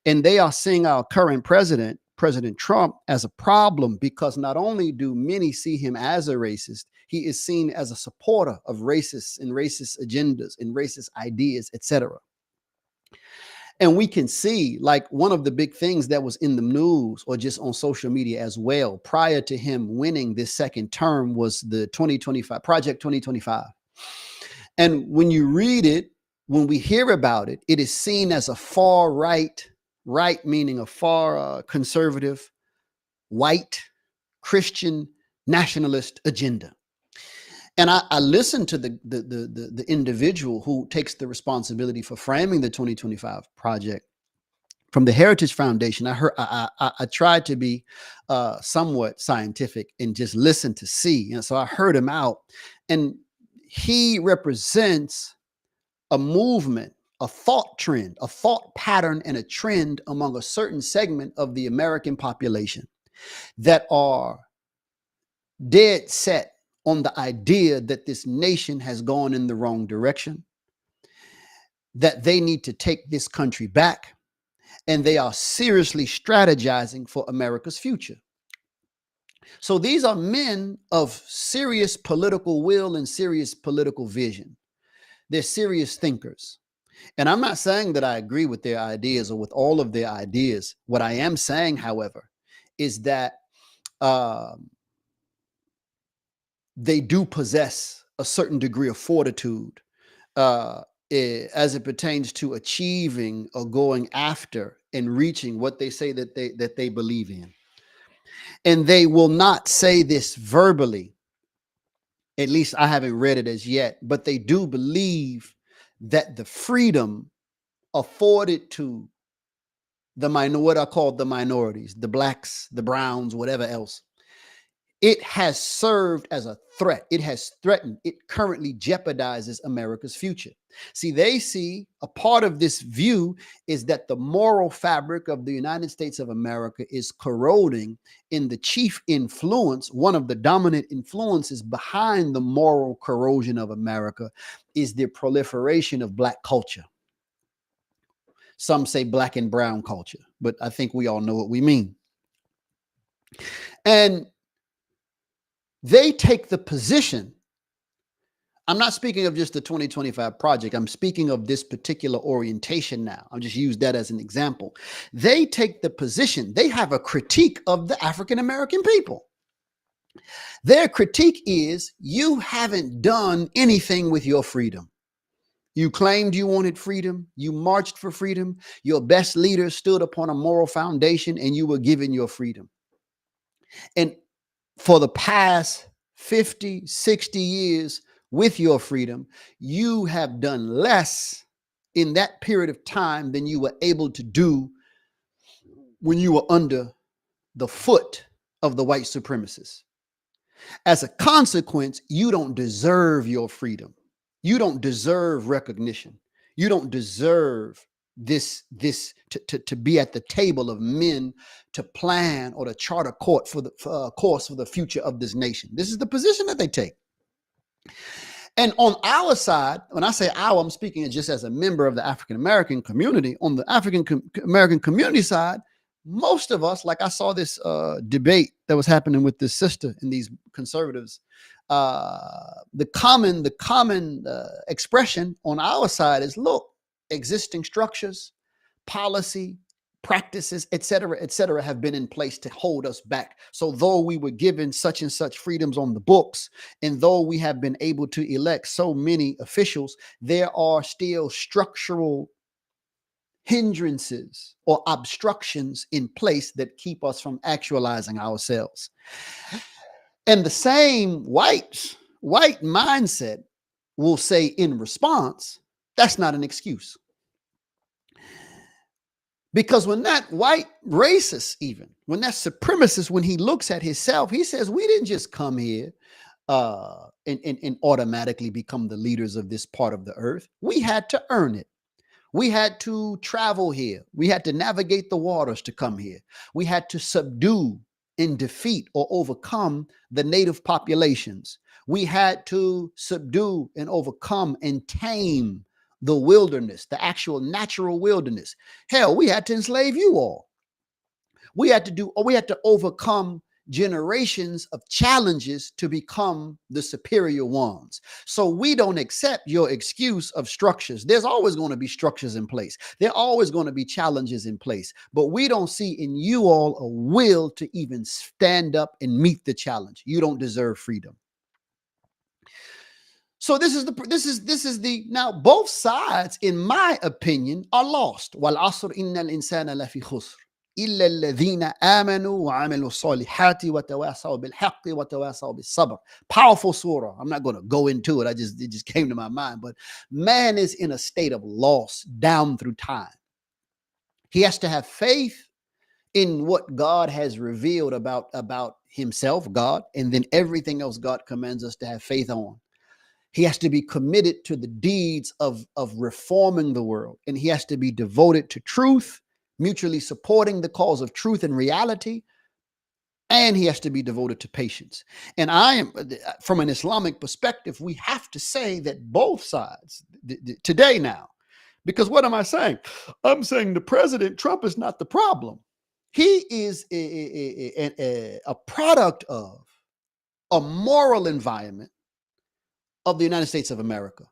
And they are seeing our current president, President Trump, as a problem, because not only do many see him as a racist, he is seen as a supporter of racists and racist agendas and racist ideas, etc. And we can see, like, one of the big things that was in the news or just on social media as well, prior to him winning this second term, was the 2025 Project 2025. And when you read it, when we hear about it, it is seen as a far right right meaning a far conservative, white, Christian nationalist agenda. And I listened to the individual who takes the responsibility for framing the 2025 project from the Heritage Foundation. I tried to be somewhat scientific and just listen to see. And so I heard him out, and he represents a movement, a thought trend, a thought pattern, and a trend among a certain segment of the American population that are dead set on the idea that this nation has gone in the wrong direction, that they need to take this country back, and they are seriously strategizing for America's future. So these are men of serious political will and serious political vision. They're serious thinkers. And I'm not saying that I agree with their ideas or with all of their ideas. What I am saying, however, is that they do possess a certain degree of fortitude as it pertains to achieving or going after and reaching what they say that they believe in. And they will not say this verbally. At least I haven't read it as yet, but they do believe that the freedom afforded to what are called the minorities, the blacks, the browns, whatever else, it has served as a threat. It has threatened. It currently jeopardizes America's future. See, they see a part of this view is that the moral fabric of the United States of America is corroding, in the chief influence, one of the dominant influences behind the moral corrosion of America is the proliferation of black culture. Some say black and brown culture, but I think we all know what we mean. And they take the position, I'm not speaking of just the 2025 project, I'm speaking of this particular orientation now. I'll just use that as an example. They take the position, they have a critique of the African American people. Their critique is, you haven't done anything with your freedom. You claimed you wanted freedom. You marched for freedom. Your best leaders stood upon a moral foundation, and you were given your freedom. And for the past 50, 60 years with your freedom, you have done less in that period of time than you were able to do when you were under the foot of the white supremacists. As a consequence, you don't deserve your freedom. You don't deserve recognition. You don't deserve this to be at the table of men to plan or to chart a course for the future of this nation. This is the position that they take. And on our side, when I say our, I'm speaking just as a member of the African American community. On the African American community side, most of us, like I saw this debate that was happening with this sister and these conservatives. The common expression on our side is, look, existing structures, policy, practices, et cetera, have been in place to hold us back. So though we were given such and such freedoms on the books, and though we have been able to elect so many officials, there are still structural hindrances or obstructions in place that keep us from actualizing ourselves. And the same white mindset will say in response, that's not an excuse. Because when that white racist, even when that supremacist, when he looks at himself, he says, we didn't just come here and automatically become the leaders of this part of the earth. We had to earn it. We had to travel here. We had to navigate the waters to come here. We had to subdue and defeat or overcome the native populations. We had to subdue and overcome and tame the wilderness, the actual natural wilderness. Hell, we had to enslave you all. We had to overcome generations of challenges to become the superior ones. So we don't accept your excuse of structures. There's always going to be structures in place. There are always going to be challenges in place, but we don't see in you all a will to even stand up and meet the challenge. You don't deserve freedom. So this is the now both sides, in my opinion, are lost. Wal asr innal insana lafi khusr illa alladhina amanu wa amilu salihati wa tawasaw bil haqqi wa tawasaw bis sabr. Powerful surah. I'm not going to go into it. It just came to my mind. But man is in a state of loss down through time. He has to have faith in what God has revealed about himself, God, and then everything else God commands us to have faith on. He has to be committed to the deeds of reforming the world, and he has to be devoted to truth, mutually supporting the cause of truth and reality, and he has to be devoted to patience. And from an Islamic perspective, we have to say that both sides today now, because what am I saying? I'm saying the President Trump is not the problem. He is a product of a moral environment of the United States of America.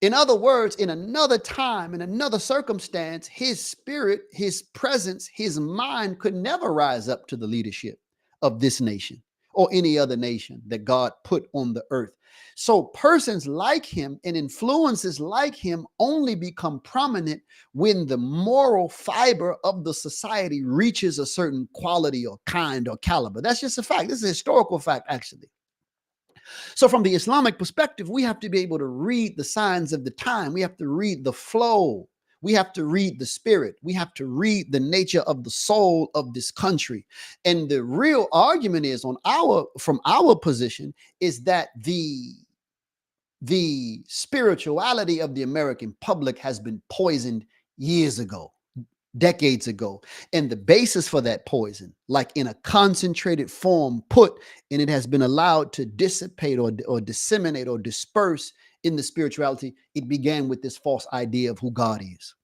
In other words, in another time, in another circumstance, his spirit, his presence, his mind could never rise up to the leadership of this nation or any other nation that God put on the earth. So persons like him and influences like him only become prominent when the moral fiber of the society reaches a certain quality or kind or caliber. That's just a fact. This is a historical fact, actually. So from the Islamic perspective, we have to be able to read the signs of the time. We have to read the flow. We have to read the spirit. We have to read the nature of the soul of this country. And the real argument is from our position is that the spirituality of the American public has been poisoned years ago, decades ago. And the basis for that poison, like in a concentrated form and it has been allowed to dissipate or disseminate or disperse in the spirituality, it began with this false idea of who God is.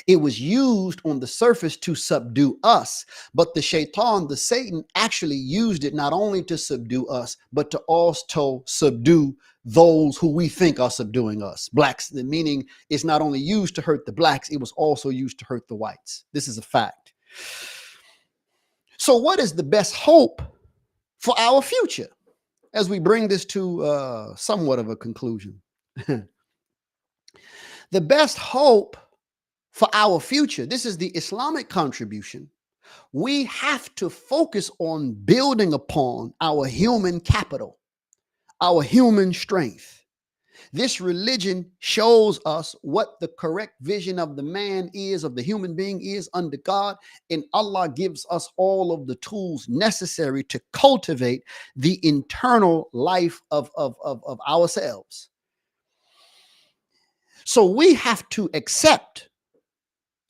It was used on the surface to subdue us, but the shaitan, the Satan, actually used it not only to subdue us, but to also subdue those who we think are subduing us. Blacks, the meaning is not only used to hurt the blacks, it was also used to hurt the whites. This is a fact. So what is the best hope for our future as we bring this to somewhat of a conclusion? The best hope for our future, this is the Islamic contribution. We have to focus on building upon our human capital, our human strength. This religion shows us what the correct vision of the man is, of the human being is under God, and Allah gives us all of the tools necessary to cultivate the internal life of ourselves. So we have to accept,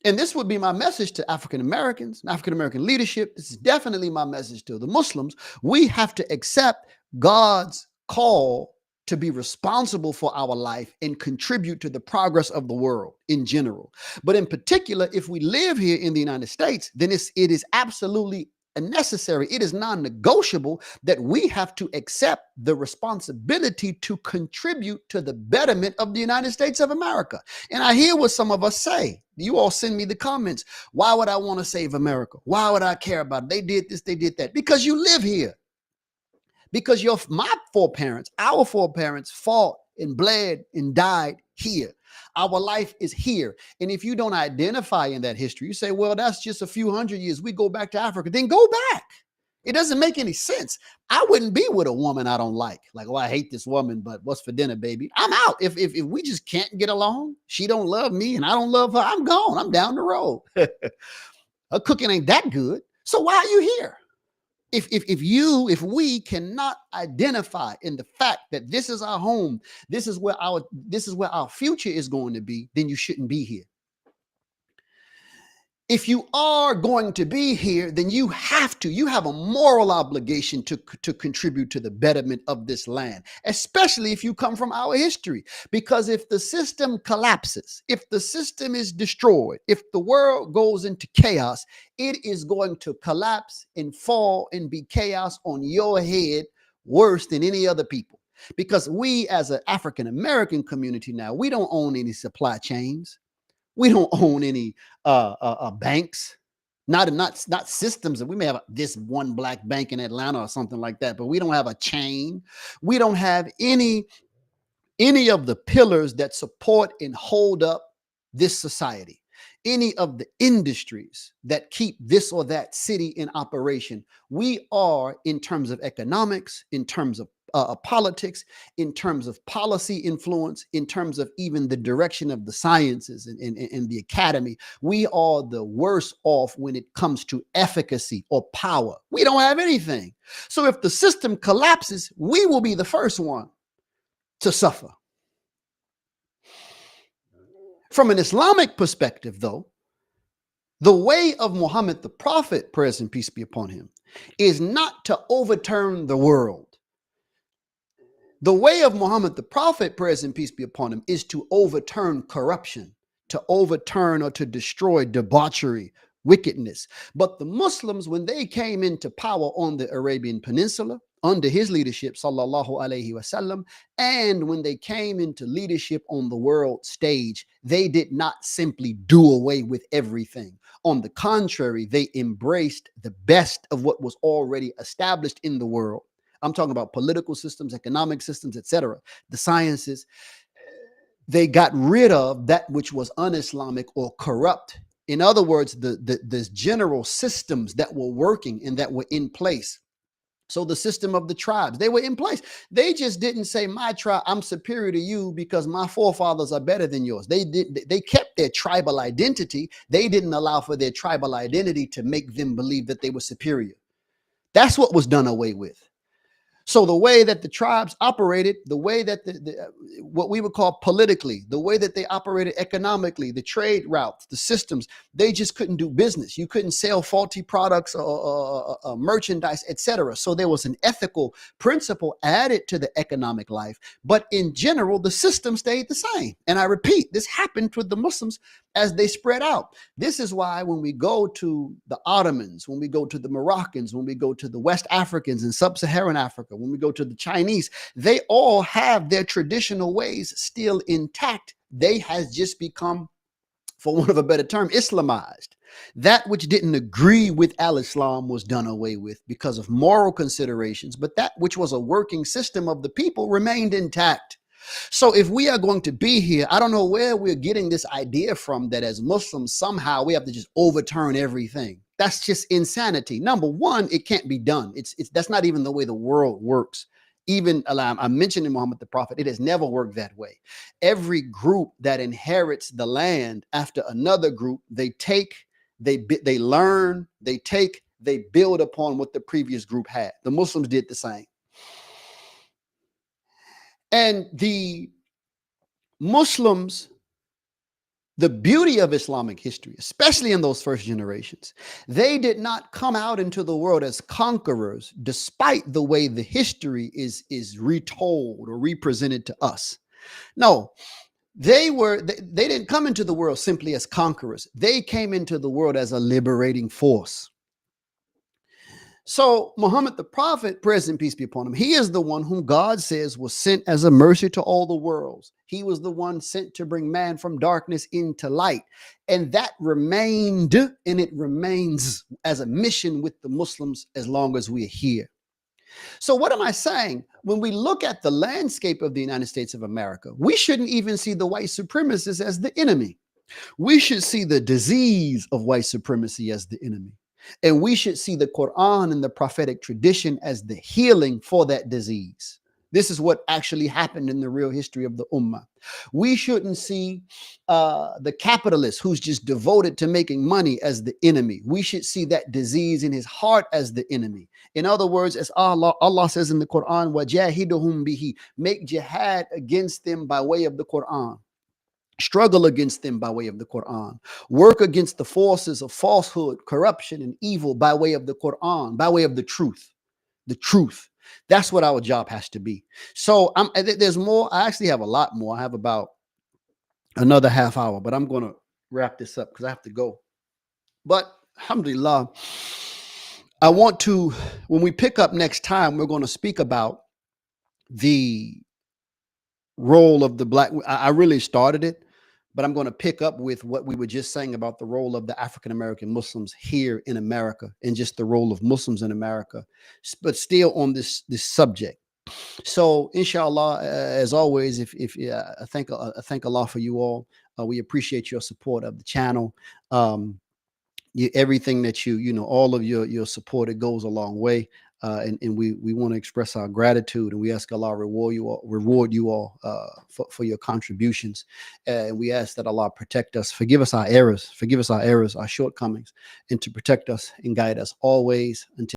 and this would be my message to African Americans, African American leadership. This is definitely my message to the Muslims. We have to accept God's call to be responsible for our life and contribute to the progress of the world in general. But in particular, if we live here in the United States, then it is absolutely necessary. It is non-negotiable that we have to accept the responsibility to contribute to the betterment of the United States of America. And I hear what some of us say. You all send me the comments. Why would I want to save America? Why would I care about it? They did this, they did that. Because you live here. Because our foreparents fought and bled and died here. Our life is here. And if you don't identify in that history, you say, well, that's just a few hundred years. We go back to Africa. Then go back. It doesn't make any sense. I wouldn't be with a woman I don't like. Like, oh, I hate this woman, but what's for dinner, baby? I'm out. If we just can't get along, she don't love me and I don't love her, I'm gone. I'm down the road. Her cooking ain't that good. So why are you here? If we cannot identify in the fact that this is our home, this is where our future is going to be, then you shouldn't be here. If you are going to be here, then you have a moral obligation to contribute to the betterment of this land, especially if you come from our history. Because if the system collapses, if the system is destroyed, if the world goes into chaos, it is going to collapse and fall and be chaos on your head worse than any other people. Because we as an African American community now, we don't own any supply chains. We don't own any banks, not systems. We may have this one black bank in Atlanta or something like that, but we don't have a chain. We don't have any any of the pillars that support and hold up this society, any of the industries that keep this or that city in operation. We are, in terms of economics, in terms of politics, in terms of policy influence, in terms of even the direction of the sciences and the academy, we are the worst off when it comes to efficacy or power. We don't have anything. So if the system collapses, we will be the first one to suffer. From an Islamic perspective, though, the way of Muhammad the Prophet, praise and peace be upon him, is not to overturn the world. The way of Muhammad the Prophet, praise and peace be upon him, is to overturn corruption, to overturn or to destroy debauchery, wickedness. But the Muslims, when they came into power on the Arabian Peninsula, under his leadership, sallallahu alaihi wasallam, and when they came into leadership on the world stage, they did not simply do away with everything. On the contrary, they embraced the best of what was already established in the world. I'm talking about political systems, economic systems, etc., the sciences. They got rid of that which was un-Islamic or corrupt. In other words, the general systems that were working and that were in place. So the system of the tribes, they were in place. They just didn't say, my tribe, I'm superior to you because my forefathers are better than yours. They kept their tribal identity. They didn't allow for their tribal identity to make them believe that they were superior. That's what was done away with. So the way that the tribes operated, the way that what we would call politically, the way that they operated economically, the trade routes, the systems, they just couldn't do business. You couldn't sell faulty products or merchandise, etc. So there was an ethical principle added to the economic life. But in general, the system stayed the same. And I repeat, this happened with the Muslims as they spread out. This is why when we go to the Ottomans, when we go to the Moroccans, when we go to the West Africans and Sub-Saharan Africa, when we go to the Chinese, they all have their traditional ways still intact. They has just become, for want of a better term, Islamized. That which didn't agree with al-Islam was done away with because of moral considerations, but that which was a working system of the people remained intact. So if we are going to be here, I don't know where we're getting this idea from that as Muslims, somehow we have to just overturn everything. That's just insanity. Number one, it can't be done. That's not even the way the world works. Even I mentioned in Muhammad the Prophet, it has never worked that way. Every group that inherits the land after another group, they learn, they build upon what the previous group had. The Muslims did the same. And the Muslims, the beauty of Islamic history, especially in those first generations, they did not come out into the world as conquerors, despite the way the history is retold or represented to us. No, they didn't come into the world simply as conquerors. They came into the world as a liberating force. So Muhammad the Prophet, praise and peace be upon him, he is the one whom God says was sent as a mercy to all the worlds. He was the one sent to bring man from darkness into light. And that remained, and it remains as a mission with the Muslims as long as we are here. So what am I saying? When we look at the landscape of the United States of America, we shouldn't even see the white supremacists as the enemy. We should see the disease of white supremacy as the enemy. And we should see the Qur'an and the prophetic tradition as the healing for that disease. This is what actually happened in the real history of the Ummah. We shouldn't see the capitalist who's just devoted to making money as the enemy. We should see that disease in his heart as the enemy. In other words, as Allah says in the Qur'an, وَجَاهِدُهُمْ بِهِ, make jihad against them by way of the Qur'an. Struggle against them by way of the Qur'an. Work against the forces of falsehood, corruption, and evil by way of the Qur'an, by way of the truth. The truth. That's what our job has to be. So there's more. I actually have a lot more. I have about another half hour, but I'm going to wrap this up because I have to go. But alhamdulillah, I want to, when we pick up next time, we're going to speak about the role of the black. I really started it, but I'm going to pick up with what we were just saying about the role of the African-American Muslims here in America and just the role of Muslims in America, but still on this subject. So, inshallah, as always, if I thank Allah for you all. We appreciate your support of the channel. Everything that all of your support, it goes a long way. And we want to express our gratitude, and we ask Allah reward you all for your contributions. And we ask that Allah protect us, forgive us our errors, our shortcomings, and to protect us and guide us always until